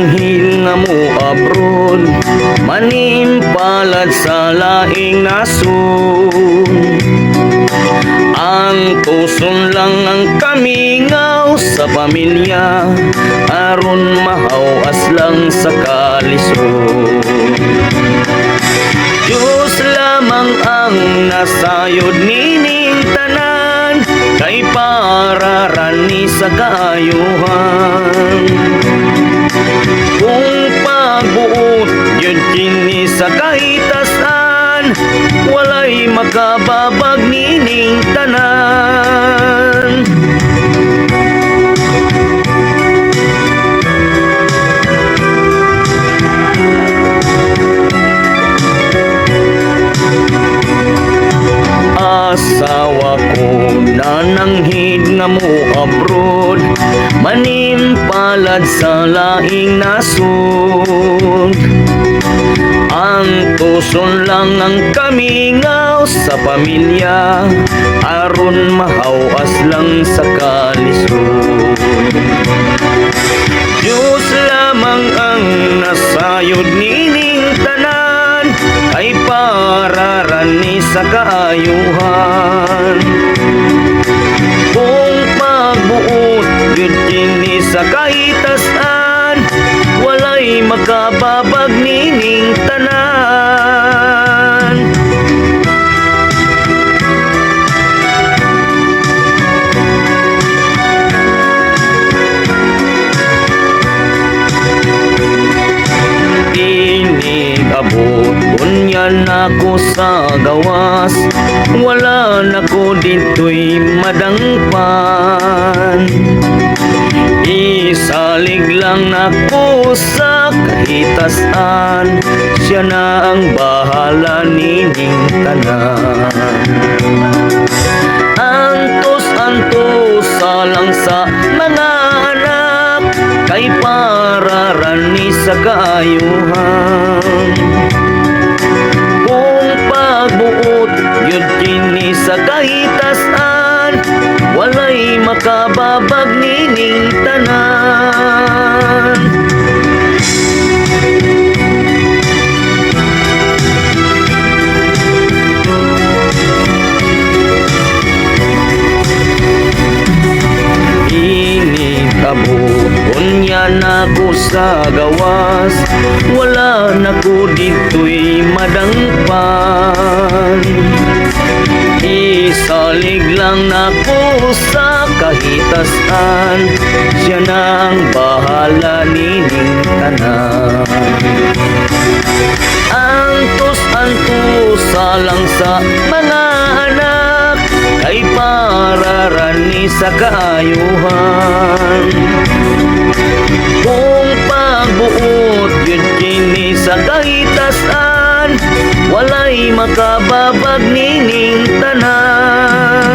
nananghil nga mo abroad, manimpalad sa laing nasun. Ang tuson lang ang kamingaw sa pamilya, aron mahawas lang sa kalisod. Diyos lamang ang nasayod nining tanan, kay pararani sa kaayuhan. Kung pagbuot yun kini sa kahitasan, walay makababag nining tanan. Asawa ko nananghid nga mo abroad, manimpalad sa laing nasod. Ang tuson lang ang kamingaw sa pamilya, aron mahawas lang sa kalisod. Diyos lamang ang nasayod nining tanan, ay pararani sa kaayuhan. Kung magbuot yun kini sa kahitasan, walay makababag nining tanan. Inig abot kunyan ako sa gawas, wala nako dito'y madangpan. Isalig lang nako sa kahitasan, siya na ang bahala nining tanan. Antos-antosa lang sa mga anak, kay pararani sa kaayuhan. Kung pagbuot yun kini sa kahitasan, walay makababag nining tanan. Inigabot kunyan ako sa gawas, wala nako dito'y madangpan. Isalig lang nako sa kahitasan, siya na ang bahala nining tanan. Antos-antosa lang sa mga anak, kay pararani sa kaayuhan. Kung pagbuot yun kini sa kahitasan, walay makababag nining tanan.